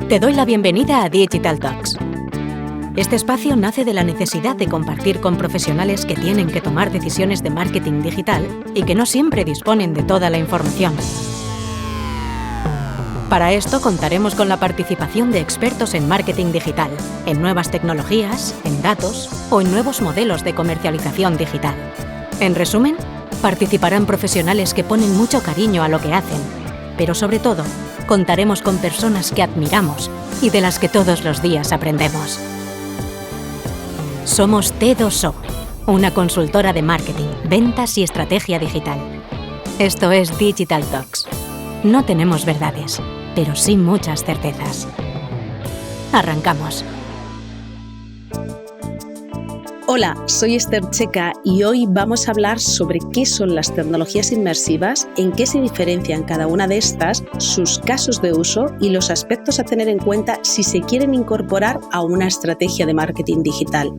Te doy la bienvenida a Digital Talks. Este espacio nace de la necesidad de compartir con profesionales que tienen que tomar decisiones de marketing digital y que no siempre disponen de toda la información. Para esto contaremos con la participación de expertos en marketing digital, en nuevas tecnologías, en datos o en nuevos modelos de comercialización digital. En resumen, participarán profesionales que ponen mucho cariño a lo que hacen, pero sobre todo, contaremos con personas que admiramos y de las que todos los días aprendemos. Somos T2O, una consultora de marketing, ventas y estrategia digital. Esto es Digital Talks. No tenemos verdades, pero sí muchas certezas. Arrancamos. Hola, soy Esther Checa y hoy vamos a hablar sobre qué son las tecnologías inmersivas, en qué se diferencian cada una de estas, sus casos de uso y los aspectos a tener en cuenta si se quieren incorporar a una estrategia de marketing digital.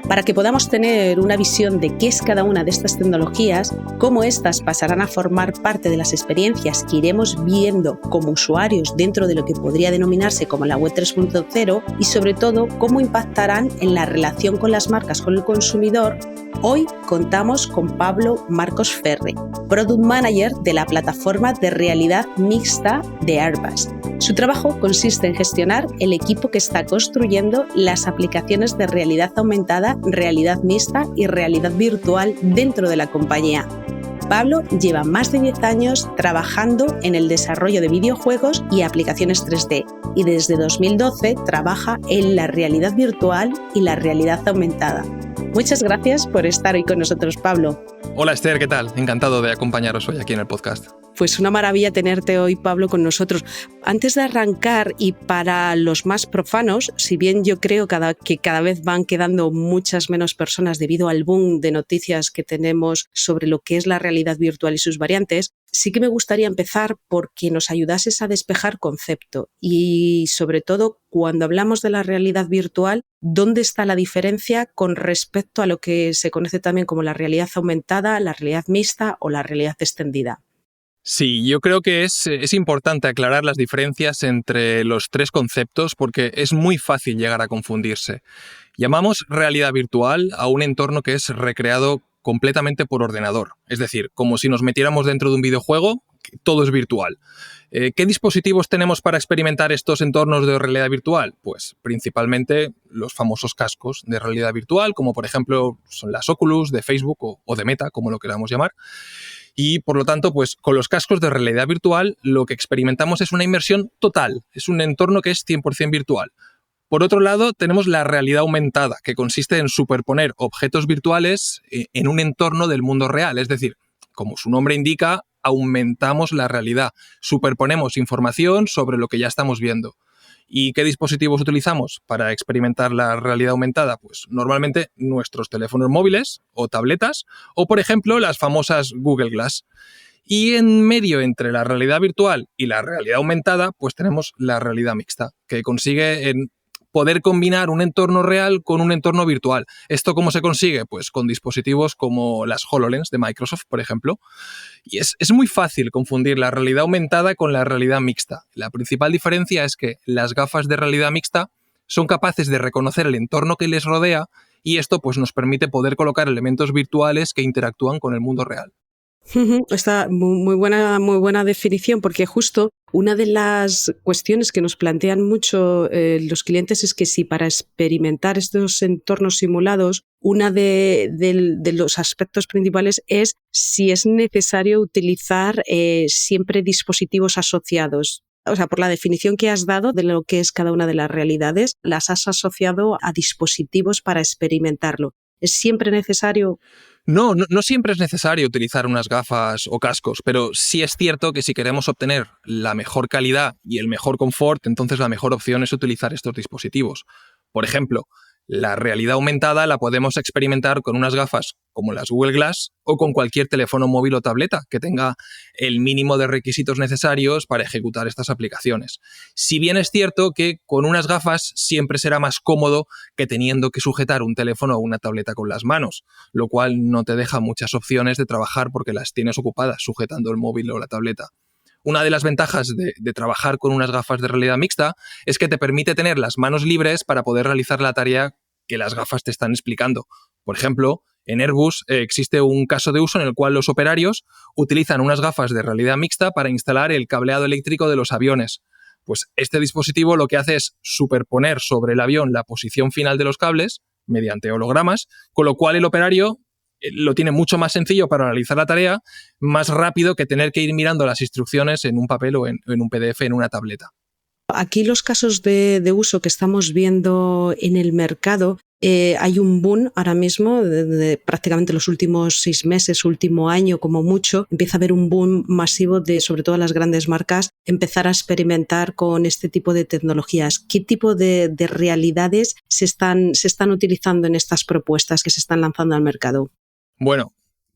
Para que podamos tener una visión de qué es cada una de estas tecnologías, cómo éstas pasarán a formar parte de las experiencias que iremos viendo como usuarios dentro de lo que podría denominarse como la Web 3.0 y sobre todo cómo impactarán en la relación con las marcas con el consumidor, hoy contamos con Pablo Marcos Ferre, Product Manager de la plataforma de realidad mixta de Airbus. Su trabajo consiste en gestionar el equipo que está construyendo las aplicaciones de realidad aumentada, realidad mixta y realidad virtual dentro de la compañía. Pablo lleva más de 10 años trabajando en el desarrollo de videojuegos y aplicaciones 3D y desde 2012 trabaja en la realidad virtual y la realidad aumentada. Muchas gracias por estar hoy con nosotros, Pablo. Hola Esther, ¿qué tal? Encantado de acompañaros hoy aquí en el podcast. Pues una maravilla tenerte hoy, Pablo, con nosotros. Antes de arrancar, y para los más profanos, si bien yo creo que cada vez van quedando muchas menos personas debido al boom de noticias que tenemos sobre lo que es la realidad virtual y sus variantes, sí que me gustaría empezar porque nos ayudases a despejar concepto y, sobre todo, cuando hablamos de la realidad virtual, ¿dónde está la diferencia con respecto a lo que se conoce también como la realidad aumentada, la realidad mixta o la realidad extendida? Sí, yo creo que es importante aclarar las diferencias entre los tres conceptos porque es muy fácil llegar a confundirse. Llamamos realidad virtual a un entorno que es recreado completamente por ordenador, es decir, como si nos metiéramos dentro de un videojuego, todo es virtual. ¿Qué dispositivos tenemos para experimentar estos entornos de realidad virtual? Pues principalmente los famosos cascos de realidad virtual, como por ejemplo son las Oculus de Facebook o de Meta, como lo queramos llamar. Y por lo tanto, pues con los cascos de realidad virtual lo que experimentamos es una inmersión total, es un entorno que es 100% virtual. Por otro lado, tenemos la realidad aumentada, que consiste en superponer objetos virtuales en un entorno del mundo real, es decir, como su nombre indica, aumentamos la realidad, superponemos información sobre lo que ya estamos viendo. ¿Y qué dispositivos utilizamos para experimentar la realidad aumentada? Pues normalmente nuestros teléfonos móviles o tabletas o, por ejemplo, las famosas Google Glass. Y en medio entre la realidad virtual y la realidad aumentada, pues tenemos la realidad mixta, que consigue en poder combinar un entorno real con un entorno virtual. ¿Esto cómo se consigue? Pues con dispositivos como las HoloLens de Microsoft, por ejemplo. Y es muy fácil confundir la realidad aumentada con la realidad mixta. La principal diferencia es que las gafas de realidad mixta son capaces de reconocer el entorno que les rodea y esto pues, nos permite poder colocar elementos virtuales que interactúan con el mundo real. Está muy buena definición, porque justo una de las cuestiones que nos plantean mucho los clientes es que si para experimentar estos entornos simulados, uno de los aspectos principales es si es necesario utilizar siempre dispositivos asociados. O sea, por la definición que has dado de lo que es cada una de las realidades, las has asociado a dispositivos para experimentarlo. ¿Es siempre necesario? No siempre es necesario utilizar unas gafas o cascos, pero sí es cierto que si queremos obtener la mejor calidad y el mejor confort, entonces la mejor opción es utilizar estos dispositivos. Por ejemplo, la realidad aumentada la podemos experimentar con unas gafas como las Google Glass o con cualquier teléfono móvil o tableta que tenga el mínimo de requisitos necesarios para ejecutar estas aplicaciones. Si bien es cierto que con unas gafas siempre será más cómodo que teniendo que sujetar un teléfono o una tableta con las manos, lo cual no te deja muchas opciones de trabajar porque las tienes ocupadas sujetando el móvil o la tableta. Una de las ventajas de trabajar con unas gafas de realidad mixta es que te permite tener las manos libres para poder realizar la tarea que las gafas te están explicando. Por ejemplo, en Airbus existe un caso de uso en el cual los operarios utilizan unas gafas de realidad mixta para instalar el cableado eléctrico de los aviones. Pues este dispositivo lo que hace es superponer sobre el avión la posición final de los cables mediante hologramas, con lo cual el operario lo tiene mucho más sencillo para realizar la tarea, más rápido que tener que ir mirando las instrucciones en un papel o en un PDF en una tableta. Aquí los casos de uso que estamos viendo en el mercado, hay un boom ahora mismo, de prácticamente los últimos 6 meses, último año como mucho, empieza a haber un boom masivo de, sobre todo las grandes marcas, empezar a experimentar con este tipo de tecnologías. ¿Qué tipo de realidades se están utilizando en estas propuestas que se están lanzando al mercado? Bueno,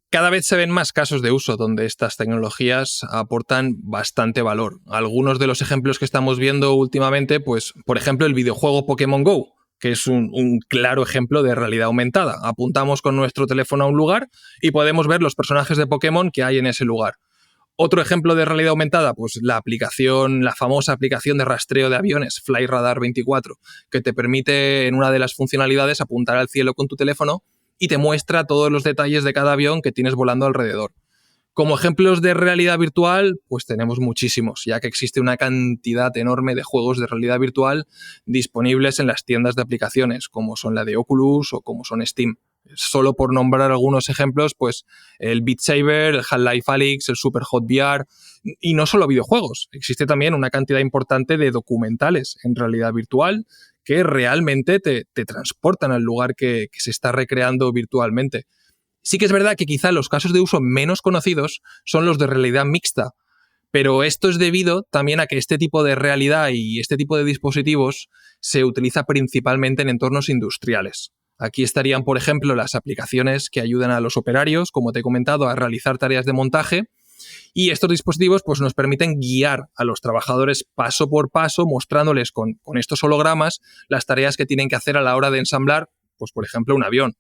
cada vez se ven más casos de uso donde estas tecnologías aportan bastante valor. Algunos de los ejemplos que estamos viendo últimamente, pues, por ejemplo, el videojuego Pokémon Go, que es un claro ejemplo de realidad aumentada. Apuntamos con nuestro teléfono a un lugar y podemos ver los personajes de Pokémon que hay en ese lugar. Otro ejemplo de realidad aumentada, pues la famosa aplicación de rastreo de aviones, FlyRadar 24, que te permite en una de las funcionalidades apuntar al cielo con tu teléfono y te muestra todos los detalles de cada avión que tienes volando alrededor. Como ejemplos de realidad virtual, pues tenemos muchísimos, ya que existe una cantidad enorme de juegos de realidad virtual disponibles en las tiendas de aplicaciones, como son la de Oculus o como son Steam. Solo por nombrar algunos ejemplos, pues el Beat Saber, el Half-Life Alyx, el Superhot VR, y no solo videojuegos. Existe también una cantidad importante de documentales en realidad virtual que realmente te transportan al lugar que se está recreando virtualmente. Sí que es verdad que quizá los casos de uso menos conocidos son los de realidad mixta, pero esto es debido también a que este tipo de realidad y este tipo de dispositivos se utiliza principalmente en entornos industriales. Aquí estarían, por ejemplo, las aplicaciones que ayudan a los operarios, como te he comentado, a realizar tareas de montaje, y estos dispositivos pues, nos permiten guiar a los trabajadores paso por paso, mostrándoles con estos hologramas las tareas que tienen que hacer a la hora de ensamblar, pues, por ejemplo, un avión.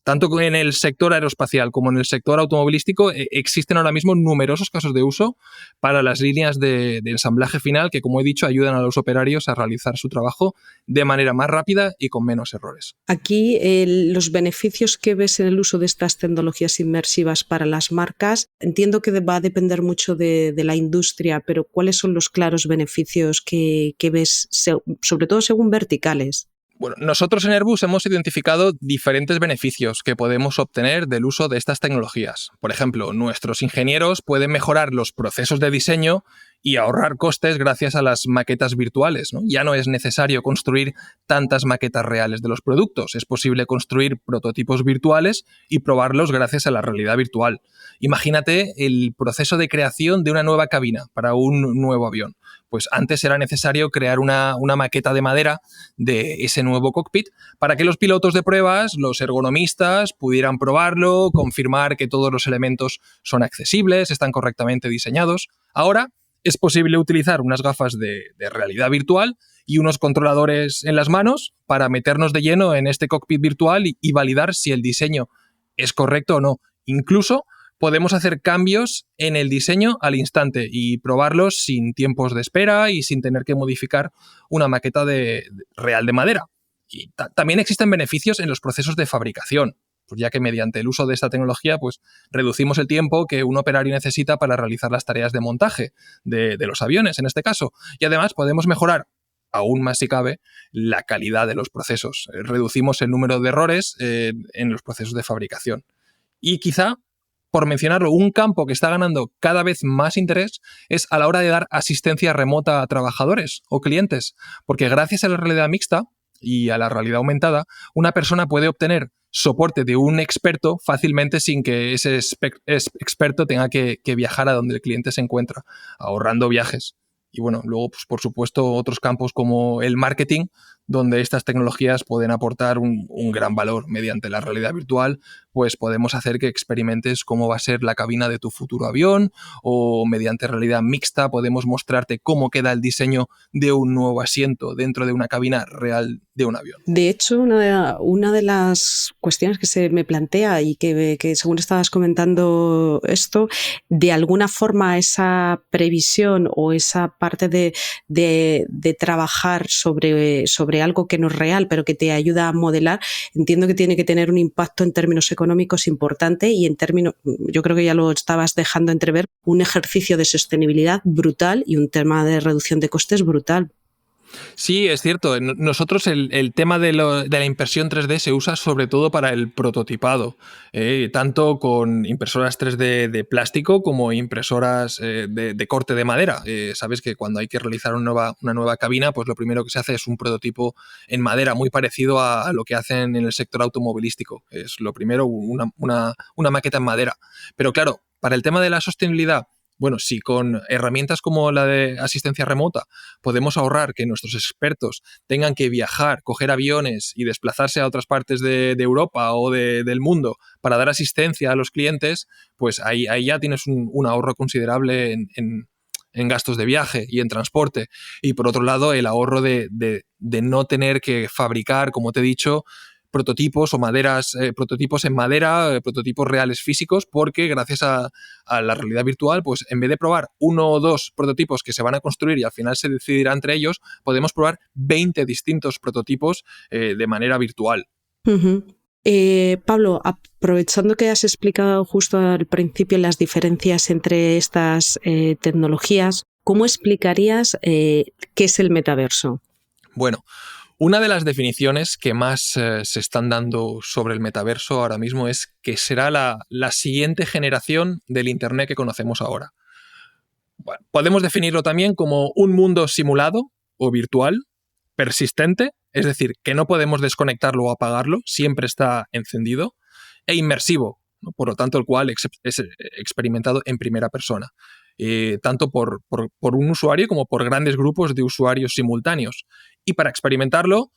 Tanto en el sector aeroespacial como en el sector automovilístico existen ahora mismo numerosos casos de uso para las líneas de ensamblaje final que, como he dicho, ayudan a los operarios a realizar su trabajo de manera más rápida y con menos errores. Aquí los beneficios que ves en el uso de estas tecnologías inmersivas para las marcas, entiendo que va a depender mucho de la industria, pero ¿cuáles son los claros beneficios que ves, sobre todo según verticales? Bueno, nosotros en Airbus hemos identificado diferentes beneficios que podemos obtener del uso de estas tecnologías. Por ejemplo, nuestros ingenieros pueden mejorar los procesos de diseño y ahorrar costes gracias a las maquetas virtuales, ¿no? Ya no es necesario construir tantas maquetas reales de los productos. Es posible construir prototipos virtuales y probarlos gracias a la realidad virtual. Imagínate el proceso de creación de una nueva cabina para un nuevo avión. Pues antes era necesario crear una maqueta de madera de ese nuevo cockpit para que los pilotos de pruebas, los ergonomistas, pudieran probarlo, confirmar que todos los elementos son accesibles, están correctamente diseñados. Ahora es posible utilizar unas gafas de realidad virtual y unos controladores en las manos para meternos de lleno en este cockpit virtual y validar si el diseño es correcto o no. Incluso podemos hacer cambios en el diseño al instante y probarlos sin tiempos de espera y sin tener que modificar una maqueta real de madera. Y también existen beneficios en los procesos de fabricación, pues ya que mediante el uso de esta tecnología pues, reducimos el tiempo que un operario necesita para realizar las tareas de montaje de los aviones, en este caso. Y además podemos mejorar, aún más si cabe, la calidad de los procesos. Reducimos el número de errores en los procesos de fabricación. Y quizá, por mencionarlo, un campo que está ganando cada vez más interés es a la hora de dar asistencia remota a trabajadores o clientes, porque gracias a la realidad mixta y a la realidad aumentada, una persona puede obtener soporte de un experto fácilmente sin que ese experto tenga que viajar a donde el cliente se encuentra, ahorrando viajes. Y bueno, luego, pues, por supuesto, otros campos como el marketing donde estas tecnologías pueden aportar un gran valor. Mediante la realidad virtual, pues podemos hacer que experimentes cómo va a ser la cabina de tu futuro avión, o mediante realidad mixta podemos mostrarte cómo queda el diseño de un nuevo asiento dentro de una cabina real de un avión. De hecho, una de las cuestiones que se me plantea y que según estabas comentando esto, de alguna forma esa previsión o esa parte de trabajar sobre algo que no es real, pero que te ayuda a modelar, entiendo que tiene que tener un impacto en términos económicos importante y en términos, yo creo que ya lo estabas dejando entrever, un ejercicio de sostenibilidad brutal y un tema de reducción de costes brutal. Sí, es cierto. Nosotros el tema de la impresión 3D se usa sobre todo para el prototipado, tanto con impresoras 3D de plástico como impresoras de corte de madera. Sabes que cuando hay que realizar una nueva cabina, pues lo primero que se hace es un prototipo en madera muy parecido a lo que hacen en el sector automovilístico. Es lo primero, una maqueta en madera. Pero claro, para el tema de la sostenibilidad, bueno, si con herramientas como la de asistencia remota podemos ahorrar que nuestros expertos tengan que viajar, coger aviones y desplazarse a otras partes de Europa o del mundo para dar asistencia a los clientes, pues ahí ya tienes un ahorro considerable en gastos de viaje y en transporte. Y por otro lado, el ahorro de no tener que fabricar, como te he dicho, prototipos o prototipos en madera, prototipos reales físicos, porque gracias a la realidad virtual, pues en vez de probar 1 o 2 prototipos que se van a construir y al final se decidirá entre ellos, podemos probar 20 distintos prototipos de manera virtual. Uh-huh. Pablo, aprovechando que has explicado justo al principio las diferencias entre estas tecnologías, ¿cómo explicarías qué es el metaverso? Bueno, una de las definiciones que más se están dando sobre el metaverso ahora mismo es que será la siguiente generación del Internet que conocemos ahora. Bueno, podemos definirlo también como un mundo simulado o virtual, persistente, es decir, que no podemos desconectarlo o apagarlo, siempre está encendido, e inmersivo, ¿no? Por lo tanto, el cual es experimentado en primera persona. Tanto por un usuario como por grandes grupos de usuarios simultáneos. Y para experimentarlo,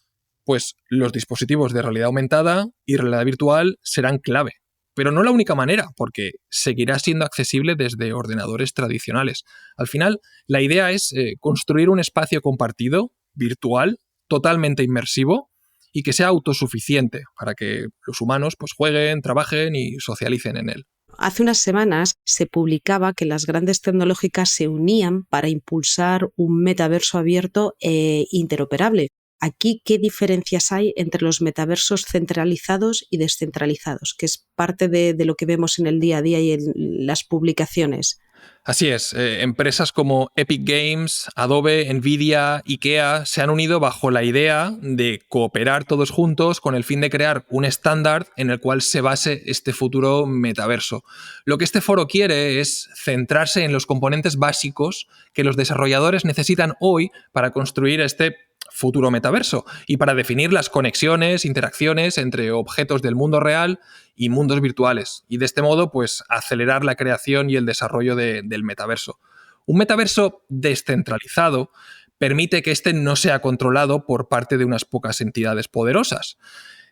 pues los dispositivos de realidad aumentada y realidad virtual serán clave. Pero no la única manera, porque seguirá siendo accesible desde ordenadores tradicionales. Al final, la idea es construir un espacio compartido, virtual, totalmente inmersivo y que sea autosuficiente para que los humanos pues, jueguen, trabajen y socialicen en él. Hace unas semanas se publicaba que las grandes tecnológicas se unían para impulsar un metaverso abierto e interoperable. Aquí, ¿qué diferencias hay entre los metaversos centralizados y descentralizados? Que es parte de lo que vemos en el día a día y en las publicaciones. Así es, empresas como Epic Games, Adobe, Nvidia, IKEA se han unido bajo la idea de cooperar todos juntos con el fin de crear un estándar en el cual se base este futuro metaverso. Lo que este foro quiere es centrarse en los componentes básicos que los desarrolladores necesitan hoy para construir este futuro metaverso y para definir las conexiones, interacciones entre objetos del mundo real y mundos virtuales, y de este modo pues acelerar la creación y el desarrollo del metaverso. Un metaverso descentralizado permite que este no sea controlado por parte de unas pocas entidades poderosas.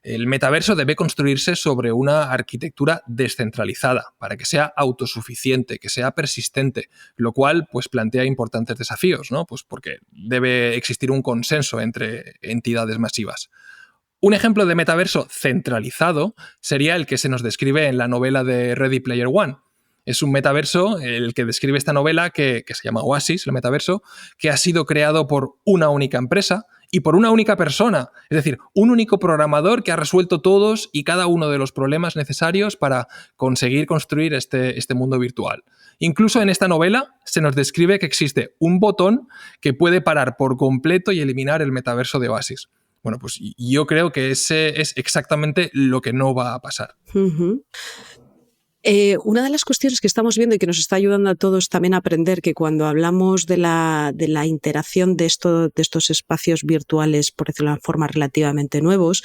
El metaverso debe construirse sobre una arquitectura descentralizada para que sea autosuficiente, que sea persistente, lo cual pues, plantea importantes desafíos, ¿no? Pues porque debe existir un consenso entre entidades masivas. Un ejemplo de metaverso centralizado sería el que se nos describe en la novela de Ready Player One. Es un metaverso, el que describe esta novela, que se llama Oasis, el metaverso, que ha sido creado por una única empresa y por una única persona. Es decir, un único programador que ha resuelto todos y cada uno de los problemas necesarios para conseguir construir este mundo virtual. Incluso en esta novela se nos describe que existe un botón que puede parar por completo y eliminar el metaverso de Oasis. Bueno, pues yo creo que ese es exactamente lo que no va a pasar. Uh-huh. Una de las cuestiones que estamos viendo y que nos está ayudando a todos también a aprender, que cuando hablamos de la interacción de estos espacios virtuales, por decirlo de una forma, relativamente nuevos,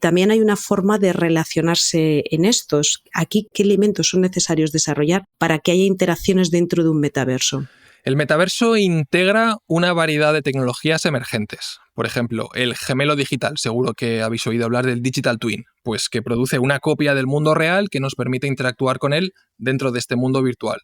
también hay una forma de relacionarse en estos. Aquí, ¿qué elementos son necesarios desarrollar para que haya interacciones dentro de un metaverso? El metaverso integra una variedad de tecnologías emergentes. Por ejemplo, el gemelo digital, seguro que habéis oído hablar del Digital Twin, pues que produce una copia del mundo real que nos permite interactuar con él dentro de este mundo virtual.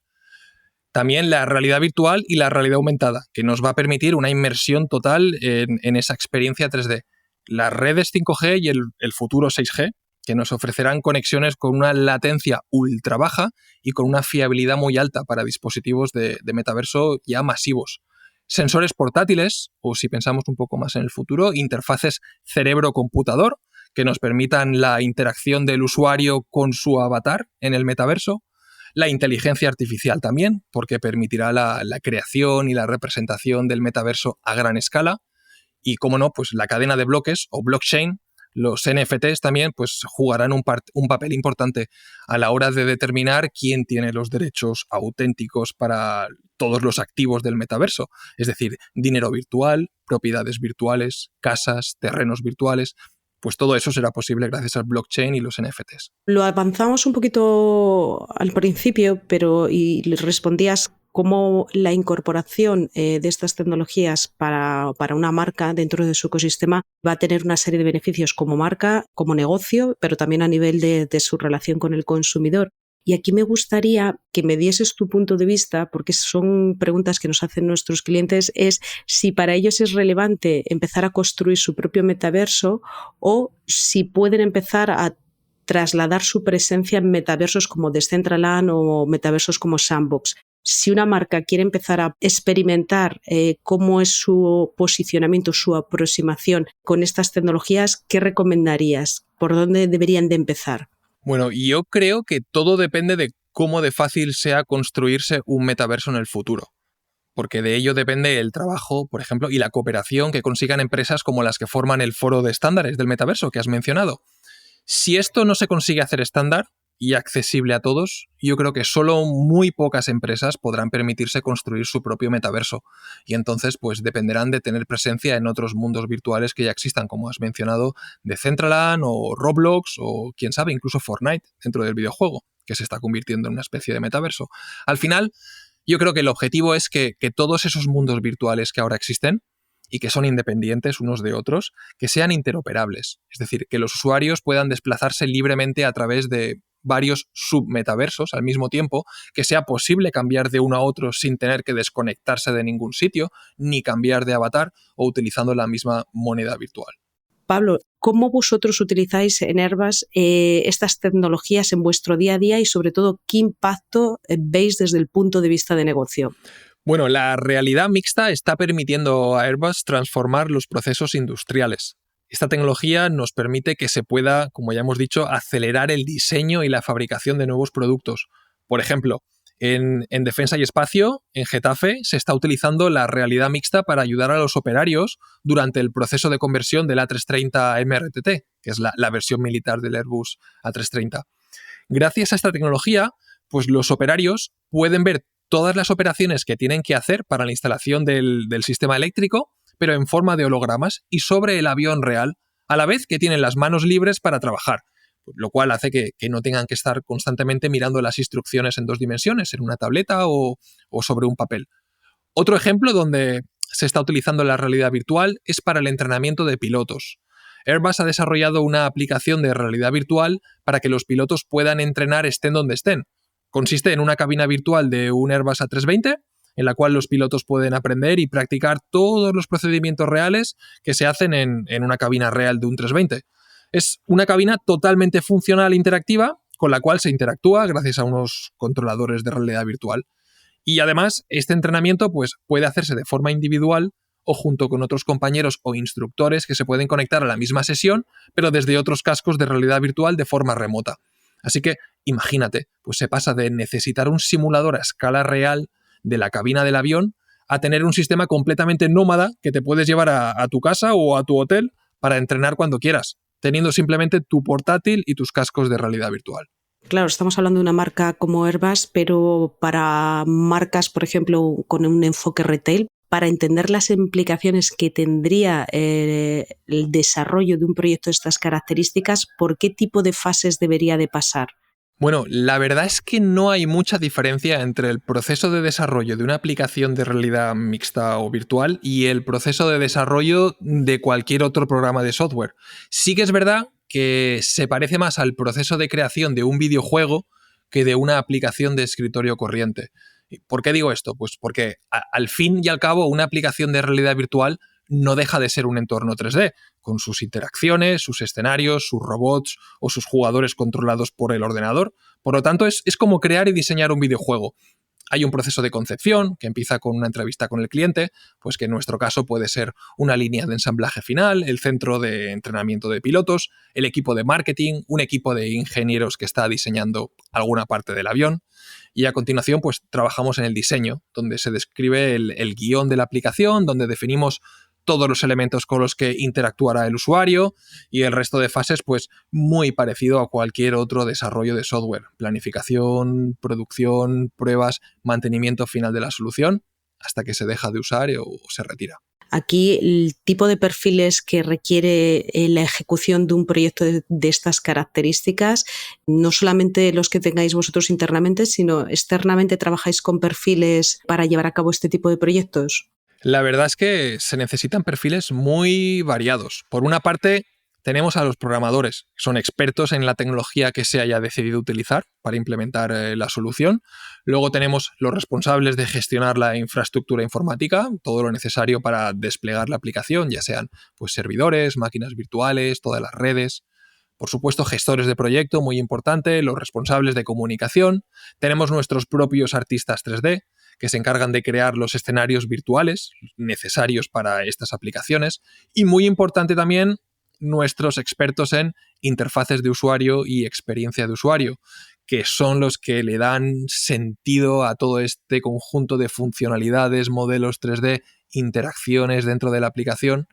También la realidad virtual y la realidad aumentada, que nos va a permitir una inmersión total en esa experiencia 3D. Las redes 5G y el futuro 6G, que nos ofrecerán conexiones con una latencia ultra baja y con una fiabilidad muy alta para dispositivos de metaverso ya masivos. Sensores portátiles, o si pensamos un poco más en el futuro, interfaces cerebro-computador, que nos permitan la interacción del usuario con su avatar en el metaverso. La inteligencia artificial también, porque permitirá la creación y la representación del metaverso a gran escala. Y, cómo no, pues la cadena de bloques o blockchain, los NFTs también, pues jugarán un papel importante a la hora de determinar quién tiene los derechos auténticos para todos los activos del metaverso. Es decir, dinero virtual, propiedades virtuales, casas, terrenos virtuales. Pues todo eso será posible gracias al blockchain y los NFTs. Lo avanzamos un poquito al principio, y le respondías cómo la incorporación de estas tecnologías para una marca dentro de su ecosistema va a tener una serie de beneficios como marca, como negocio, pero también a nivel de su relación con el consumidor. Y aquí me gustaría que me dieses tu punto de vista, porque son preguntas que nos hacen nuestros clientes, es si para ellos es relevante empezar a construir su propio metaverso o si pueden empezar a trasladar su presencia en metaversos como Decentraland o metaversos como Sandbox. Si una marca quiere empezar a experimentar cómo es su posicionamiento, su aproximación con estas tecnologías, ¿qué recomendarías? ¿Por dónde deberían de empezar? Bueno, yo creo que todo depende de cómo de fácil sea construirse un metaverso en el futuro. Porque de ello depende el trabajo, por ejemplo, y la cooperación que consigan empresas como las que forman el foro de estándares del metaverso que has mencionado. Si esto no se consigue hacer estándar y accesible a todos, yo creo que solo muy pocas empresas podrán permitirse construir su propio metaverso. Y entonces, pues dependerán de tener presencia en otros mundos virtuales que ya existan, como has mencionado, Decentraland o Roblox o, quién sabe, incluso Fortnite dentro del videojuego, que se está convirtiendo en una especie de metaverso. Al final, yo creo que el objetivo es que todos esos mundos virtuales que ahora existen y que son independientes unos de otros, que sean interoperables. Es decir, que los usuarios puedan desplazarse libremente a través de varios submetaversos al mismo tiempo, que sea posible cambiar de uno a otro sin tener que desconectarse de ningún sitio, ni cambiar de avatar o utilizando la misma moneda virtual. Pablo, ¿cómo vosotros utilizáis en Airbus estas tecnologías en vuestro día a día y sobre todo qué impacto veis desde el punto de vista de negocio? Bueno, la realidad mixta está permitiendo a Airbus transformar los procesos industriales. Esta tecnología nos permite que se pueda, como ya hemos dicho, acelerar el diseño y la fabricación de nuevos productos. Por ejemplo, en defensa y espacio, en Getafe, se está utilizando la realidad mixta para ayudar a los operarios durante el proceso de conversión del A330 MRTT, que es la versión militar del Airbus A330. Gracias a esta tecnología, pues los operarios pueden ver todas las operaciones que tienen que hacer para la instalación del sistema eléctrico, pero en forma de hologramas y sobre el avión real, a la vez que tienen las manos libres para trabajar, lo cual hace que no tengan que estar constantemente mirando las instrucciones en 2 dimensiones, en una tableta o sobre un papel. Otro ejemplo donde se está utilizando la realidad virtual es para el entrenamiento de pilotos. Airbus ha desarrollado una aplicación de realidad virtual para que los pilotos puedan entrenar estén donde estén. Consiste en una cabina virtual de un Airbus A320, en la cual los pilotos pueden aprender y practicar todos los procedimientos reales que se hacen en una cabina real de un 320. Es una cabina totalmente funcional e interactiva, con la cual se interactúa gracias a unos controladores de realidad virtual. Y además, este entrenamiento pues, puede hacerse de forma individual o junto con otros compañeros o instructores que se pueden conectar a la misma sesión, pero desde otros cascos de realidad virtual de forma remota. Así que, imagínate, pues se pasa de necesitar un simulador a escala real de la cabina del avión a tener un sistema completamente nómada que te puedes llevar a tu casa o a tu hotel para entrenar cuando quieras, teniendo simplemente tu portátil y tus cascos de realidad virtual. Claro, estamos hablando de una marca como Airbus, pero para marcas, por ejemplo, con un enfoque retail, para entender las implicaciones que tendría el desarrollo de un proyecto de estas características, ¿por qué tipo de fases debería de pasar? Bueno, la verdad es que no hay mucha diferencia entre el proceso de desarrollo de una aplicación de realidad mixta o virtual y el proceso de desarrollo de cualquier otro programa de software. Sí que es verdad que se parece más al proceso de creación de un videojuego que de una aplicación de escritorio corriente. ¿Por qué digo esto? Pues porque al fin y al cabo una aplicación de realidad virtual no deja de ser un entorno 3D, con sus interacciones, sus escenarios, sus robots o sus jugadores controlados por el ordenador. Por lo tanto, es como crear y diseñar un videojuego. Hay un proceso de concepción que empieza con una entrevista con el cliente, pues que en nuestro caso puede ser una línea de ensamblaje final, el centro de entrenamiento de pilotos, el equipo de marketing, un equipo de ingenieros que está diseñando alguna parte del avión. Y a continuación, pues trabajamos en el diseño, donde se describe el guión de la aplicación, donde definimos todos los elementos con los que interactuará el usuario y el resto de fases, pues muy parecido a cualquier otro desarrollo de software. Planificación, producción, pruebas, mantenimiento final de la solución, hasta que se deja de usar o se retira. Aquí el tipo de perfiles que requiere la ejecución de un proyecto de estas características, no solamente los que tengáis vosotros internamente, sino externamente trabajáis con perfiles para llevar a cabo este tipo de proyectos. La verdad es que se necesitan perfiles muy variados. Por una parte, tenemos a los programadores, que son expertos en la tecnología que se haya decidido utilizar para implementar la solución. Luego tenemos los responsables de gestionar la infraestructura informática, todo lo necesario para desplegar la aplicación, ya sean pues, servidores, máquinas virtuales, todas las redes. Por supuesto, gestores de proyecto, muy importante, los responsables de comunicación. Tenemos nuestros propios artistas 3D, que se encargan de crear los escenarios virtuales necesarios para estas aplicaciones. Y muy importante también, nuestros expertos en interfaces de usuario y experiencia de usuario, que son los que le dan sentido a todo este conjunto de funcionalidades, modelos 3D, interacciones dentro de la aplicación,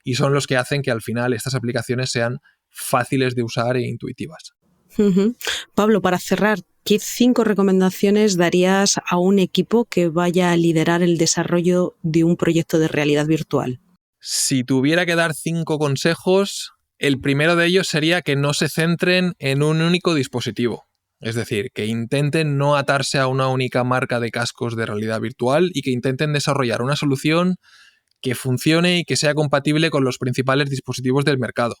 y son los que hacen que al final estas aplicaciones sean fáciles de usar e intuitivas. Pablo, para cerrar, ¿qué 5 recomendaciones darías a un equipo que vaya a liderar el desarrollo de un proyecto de realidad virtual? Si tuviera que dar 5 consejos, el primero de ellos sería que no se centren en un único dispositivo. Es decir, que intenten no atarse a una única marca de cascos de realidad virtual y que intenten desarrollar una solución que funcione y que sea compatible con los principales dispositivos del mercado.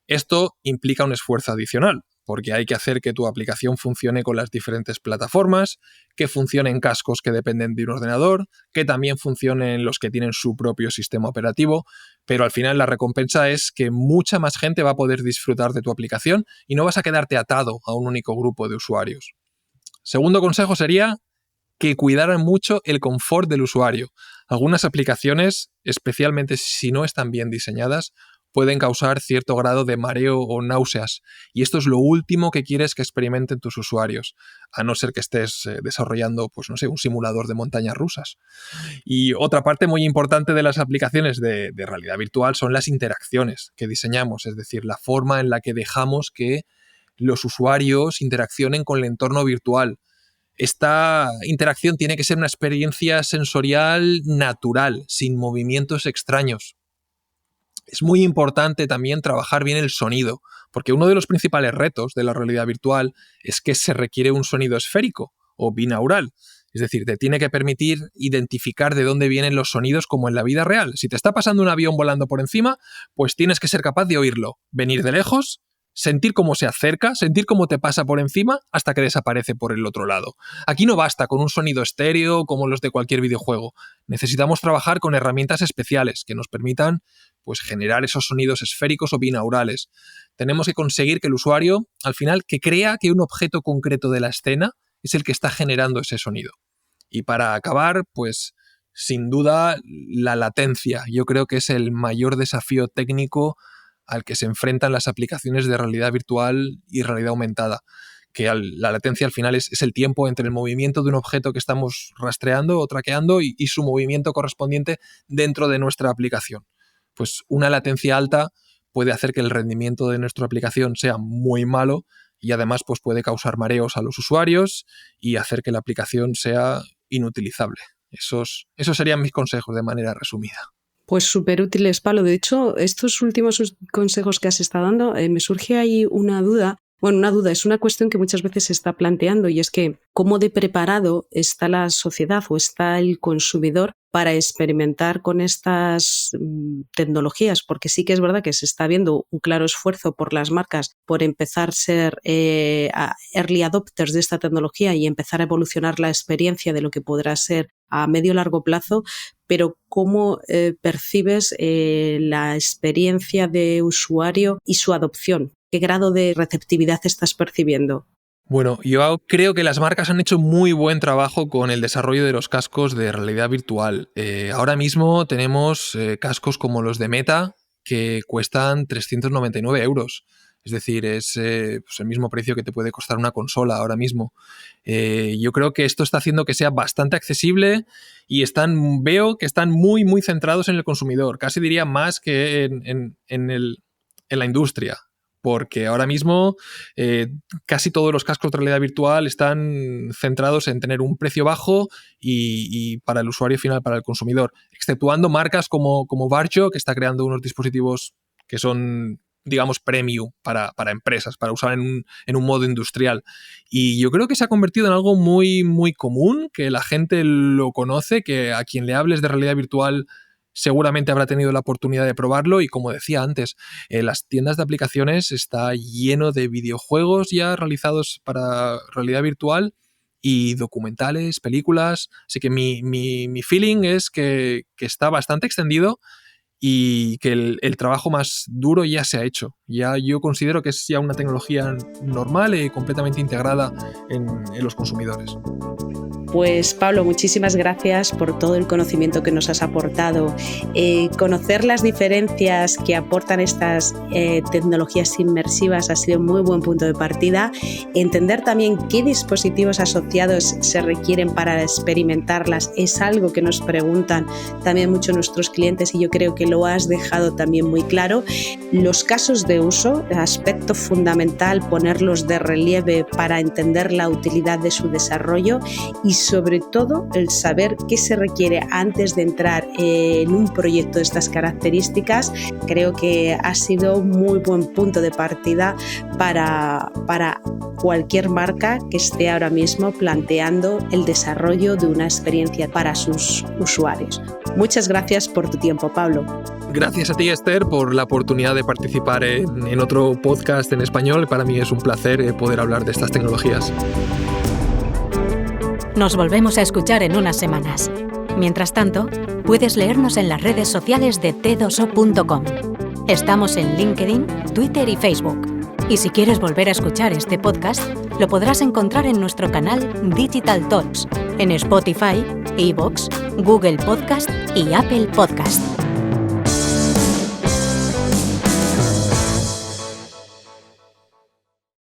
Esto implica un esfuerzo adicional, porque hay que hacer que tu aplicación funcione con las diferentes plataformas, que funcione en cascos que dependen de un ordenador, que también funcionen los que tienen su propio sistema operativo, pero al final la recompensa es que mucha más gente va a poder disfrutar de tu aplicación y no vas a quedarte atado a un único grupo de usuarios. Segundo consejo sería que cuidaran mucho el confort del usuario. Algunas aplicaciones, especialmente si no están bien diseñadas, pueden causar cierto grado de mareo o náuseas, y esto es lo último que quieres que experimenten tus usuarios, a no ser que estés desarrollando, pues no sé, un simulador de montañas rusas. Y otra parte muy importante de las aplicaciones de realidad virtual son las interacciones que diseñamos, es decir, la forma en la que dejamos que los usuarios interaccionen con el entorno virtual. Esta interacción tiene que ser una experiencia sensorial natural, sin movimientos extraños. Es muy importante también trabajar bien el sonido, porque uno de los principales retos de la realidad virtual es que se requiere un sonido esférico o binaural. Es decir, te tiene que permitir identificar de dónde vienen los sonidos como en la vida real. Si te está pasando un avión volando por encima, pues tienes que ser capaz de oírlo, venir de lejos, sentir cómo se acerca, sentir cómo te pasa por encima hasta que desaparece por el otro lado. Aquí no basta con un sonido estéreo como los de cualquier videojuego. Necesitamos trabajar con herramientas especiales que nos permitan pues, generar esos sonidos esféricos o binaurales. Tenemos que conseguir que el usuario, al final, que crea que un objeto concreto de la escena es el que está generando ese sonido. Y para acabar, pues, sin duda, la latencia. Yo creo que es el mayor desafío técnico al que se enfrentan las aplicaciones de realidad virtual y realidad aumentada, que la latencia al final es el tiempo entre el movimiento de un objeto que estamos rastreando o traqueando y su movimiento correspondiente dentro de nuestra aplicación. Pues una latencia alta puede hacer que el rendimiento de nuestra aplicación sea muy malo y además pues puede causar mareos a los usuarios y hacer que la aplicación sea inutilizable. Esos serían mis consejos de manera resumida. Pues súper útiles, Pablo. De hecho, estos últimos consejos que has estado dando, me surge ahí una duda. Bueno, una duda, es una cuestión que muchas veces se está planteando y es que ¿cómo de preparado está la sociedad o está el consumidor para experimentar con estas tecnologías? Porque sí que es verdad que se está viendo un claro esfuerzo por las marcas por empezar a ser early adopters de esta tecnología y empezar a evolucionar la experiencia de lo que podrá ser a medio o largo plazo, pero ¿cómo percibes la experiencia de usuario y su adopción? ¿Qué grado de receptividad estás percibiendo? Bueno, yo creo que las marcas han hecho muy buen trabajo con el desarrollo de los cascos de realidad virtual. Ahora mismo tenemos cascos como los de Meta que cuestan 399 €. Es decir, es pues el mismo precio que te puede costar una consola ahora mismo. Yo creo que esto está haciendo que sea bastante accesible y veo que están muy, muy centrados en el consumidor. Casi diría más que en la industria. Porque ahora mismo casi todos los cascos de realidad virtual están centrados en tener un precio bajo y para el usuario final, para el consumidor, exceptuando marcas como Varjo, que está creando unos dispositivos que son, digamos, premium para empresas, para usar en un modo industrial. Y yo creo que se ha convertido en algo muy, muy común, que la gente lo conoce, que a quien le hables de realidad virtual seguramente habrá tenido la oportunidad de probarlo y, como decía antes, las tiendas de aplicaciones está lleno de videojuegos ya realizados para realidad virtual y documentales, películas. Así que mi feeling es que está bastante extendido y que el trabajo más duro ya se ha hecho. Ya yo considero que es ya una tecnología normal y completamente integrada en los consumidores. Pues Pablo, muchísimas gracias por todo el conocimiento que nos has aportado. Conocer las diferencias que aportan estas tecnologías inmersivas ha sido un muy buen punto de partida. Entender también qué dispositivos asociados se requieren para experimentarlas es algo que nos preguntan también mucho nuestros clientes y yo creo que lo has dejado también muy claro. Los casos de uso, aspecto fundamental, ponerlos de relieve para entender la utilidad de su desarrollo y sobre todo el saber qué se requiere antes de entrar en un proyecto de estas características, creo que ha sido un muy buen punto de partida para cualquier marca que esté ahora mismo planteando el desarrollo de una experiencia para sus usuarios. Muchas gracias por tu tiempo, Pablo. Gracias a ti, Esther, por la oportunidad de participar en otro podcast en español. Para mí es un placer poder hablar de estas tecnologías. Nos volvemos a escuchar en unas semanas. Mientras tanto, puedes leernos en las redes sociales de t2o.com. Estamos en LinkedIn, Twitter y Facebook. Y si quieres volver a escuchar este podcast, lo podrás encontrar en nuestro canal Digital Talks, en Spotify, iVoox, Google Podcast y Apple Podcast.